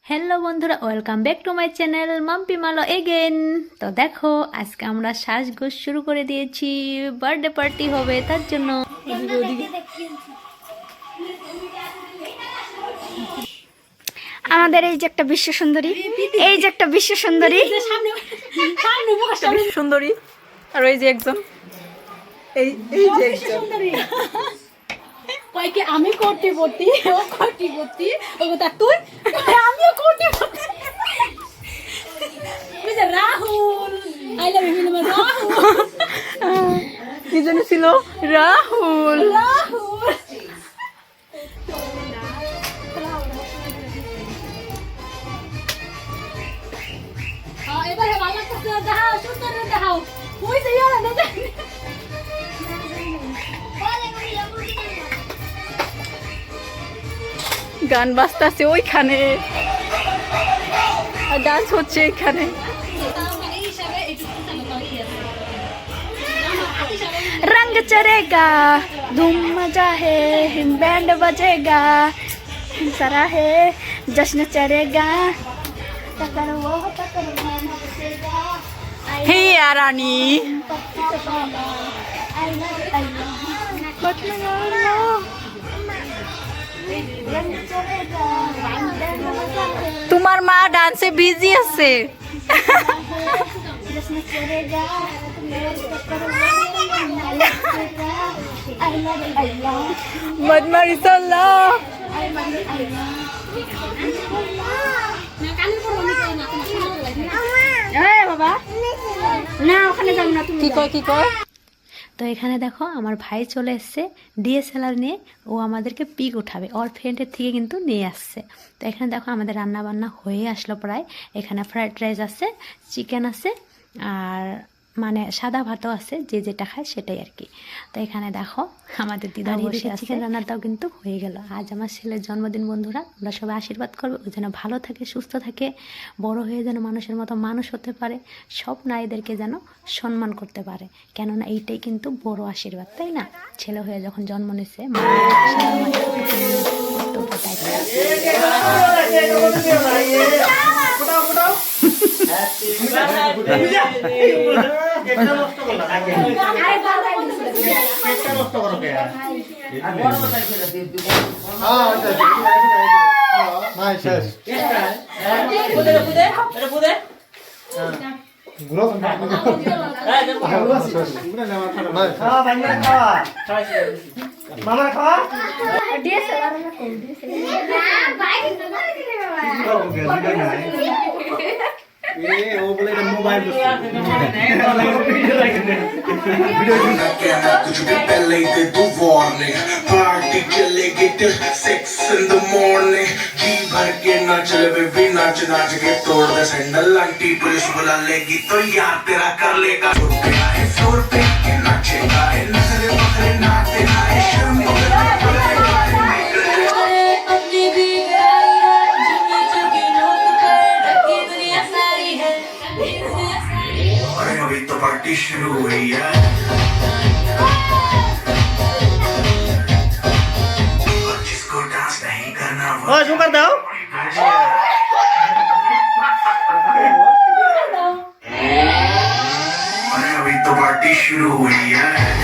Hello বন্ধুরা, welcome back to my channel Mampi Malo again. তো দেখো, আজকে আমরা সাজগোজ শুরু করে দিয়েছি, বার্থডে পার্টি হবে তার জন্য। আমাদের এই যে একটা বিশ্ব সুন্দরী, এই যে একটা বিশ্ব সুন্দরী সুন্দরী, আর এই যে একজন, এই যে একজন কয় কি আমি কোটি পড়তি, ও কোটি পড়তি, ও কথা তুই, আমিও কোটি পড়তি। বুঝে Rahul, I love you Rahul, কি জানি ছিল, রাহুল। রাহুল। এবার ভালো করতে দাও, সুন্দর দাও, ওই যে ইয়ার না গান বাজতাছে ওইখানে, আর ডান্স হচ্ছে এখানে। रंग चढ़ेगा, धूम मचा है, बैंड बजेगा, सारा है जश्न चढ़ेगा। হে রানী, তোমার মা ডান্সে বিজি আছে। বদমারি চলো। বাবা না, ওখানে যাবো না, তুমি কি কয় কি কয়? তো এখানে দেখো, আমার ভাই চলে এসছে ডিএসএলআর নিয়ে। ও আমাদেরকে পিক উঠাবে, ওর ফ্রেন্ডের থেকে কিন্তু নিয়ে আসছে। তো এখানে দেখো, আমাদের রান্না বান্না হয়ে আসলো প্রায়। এখানে ফ্রাইড রাইস আছে, চিকেন আছে, আর মানে সাদা ভাতও আছে, যে যেটা খায় সেটাই আর কি। তো এখানে দেখো, আমাদের দিদা বসে আছে। চিকেন রান্নাটাও কিন্তু হয়ে গেল। আজ আমার ছেলের জন্মদিন বন্ধুরা, আমরা সবাই আশীর্বাদ করবো ও যেন ভালো থাকে, সুস্থ থাকে, বড় হয়ে যেন মানুষের মতো মানুষ হতে পারে, সব নারীদেরকে যেন সম্মান করতে পারে। কেননা এইটাই কিন্তু বড় আশীর্বাদ, তাই না? ছেলে হয়ে যখন জন্ম নিচ্ছে, कुछ भी पहले ही दे दो वार्निंग, पार्टी चलेगी till 6 in the morning, जी भर के नाच ले बेबी, नाच नाच के तोड़ दे सैंडल, आंटी पुलिस बुला लेगी तो यार तेरा कर लेगा। 100 रुपए के नाचेगा, नखरे बखरे ना तेरा शर्म अभी तो पार्टी शुरू हुई है। और जिसको डांस नहीं करना वो कर दो। अरे अभी तो पार्टी शुरू हुई है।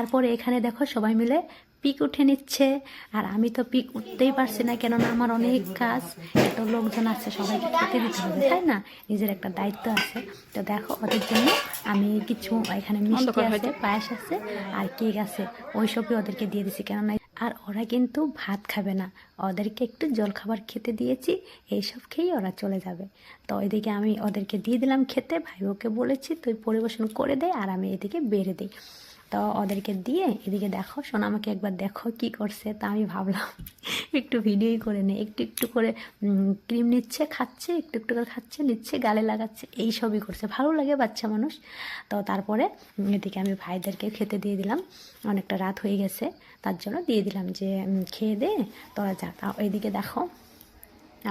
তারপরে এখানে দেখো সবাই মিলে পিক উঠে নিচ্ছে, আর আমি তো পিক উঠতেই পারছি না, কেননা আমার অনেক কাজ, এত লোকজন আছে, সবাইকে খেতে দিতে হবে, তাই না, নিজের একটা দায়িত্ব আছে। তো দেখো ওদের জন্য আমি কিছু এখানে মিষ্টি আছে, পায়েস আছে আর কেক আছে, ওইসবই ওদেরকে দিয়ে দিছি, কেননা আর ওরা কিন্তু ভাত খাবে না, ওদেরকে একটু জলখাবার খেতে দিয়েছি, এইসব খেয়েই ওরা চলে যাবে। তো এদিকে আমি ওদেরকে দিয়ে দিলাম খেতে, ভাইবোকে বলেছি তুই পরিবেশন করে দে আর আমি এদিকে বেড়ে দিই। তো ওদেরকে দিয়ে এদিকে দেখো সোনা আমাকে একবার দেখো কি করছে, তা আমি ভাবলাম একটু ভিডিওই করে নে, একটু একটু করে ক্রিম নিচ্ছে, খাচ্ছে, একটু একটু করে খাচ্ছে, নিচ্ছে, গালে লাগাচ্ছে, এই সবই করছে, ভালো লাগে বাচ্চা মানুষ। তো তারপরে এদিকে আমি ভাইদেরকে খেতে দিয়ে দিলাম, অনেকটা রাত হয়ে গেছে তার জন্য দিয়ে দিলাম যে খেয়ে দে তোরা যা। এইদিকে দেখো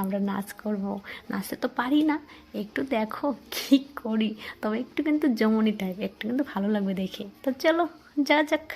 আমরা নাচ করব, নাচতে তো পারি না, একটু দেখো কি করি, তবে একটু কিন্তু জমনি টাইপ, একটু কিন্তু ভালো লাগবে দেখে। তো চলো যা যাক।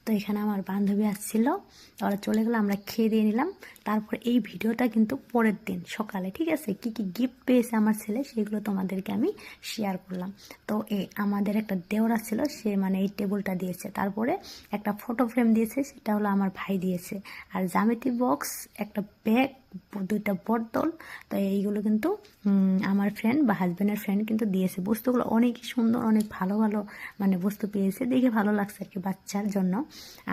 তো এখানে আমার বান্ধবী আসছিল, ওরা চলে গেলো, আমরা খেয়ে দিয়ে নিলাম। তারপর এই ভিডিওটা কিন্তু পরের দিন সকালে, ঠিক আছে, কি কি গিফট পেয়েছে আমার ছেলে সেগুলো তোমাদেরকে আমি শেয়ার করলাম। তো আমাদের একটা দেওরা ছিল, সে মানে এই টেবিলটা দিয়েছে, তারপরে একটা ফটো ফ্রেম দিয়েছে, সেটা হলো আমার ভাই দিয়েছে, আর জ্যামিতি বক্স, একটা ব্যাগ, 2টা বোতল। তো এইগুলো কিন্তু আমার ফ্রেন্ড বা হাজব্যান্ডের ফ্রেন্ড কিন্তু দিয়েছে। বস্তুগুলো অনেকই সুন্দর, অনেক ভালো ভালো মানে বস্তু পেয়েছে, দেখে ভালো লাগছে আর কি বাচ্চার জন্য।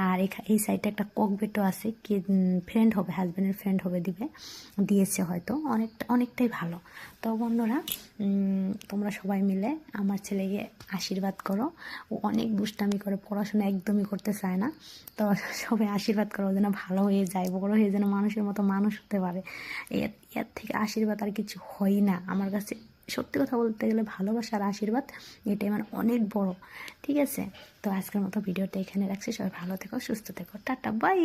আর এই সাইডে একটা ককবেটও আছে, কি ফ্রেন্ড হবে, হাজব্যান্ডের ফ্রেন্ড হবে, দিয়েছে হয়তো, অনেকটাই ভালো। তো বন্ধুরা তোমরা সবাই মিলে আমার ছেলেকে আশীর্বাদ করো, ও অনেক দুষ্টামি করে, পড়াশোনা একদমই করতে চায় না। তো সবাই আশীর্বাদ করো যেন ভালো হয়ে যায়, বড় হয়ে যেন মানুষের মতো মানুষ হতে পারে। এর থেকে আশীর্বাদ আর কিছু হয় না আমার কাছে, সত্যি কথা বলতে গেলে ভালোবাসা আর আশীর্বাদ এটাই মানে অনেক বড়। ঠিক আছে, তো আজকের মতো ভিডিওটা এখানে রাখছি। সবাই ভালো থেকো, সুস্থ থেকো, টাটা বাই।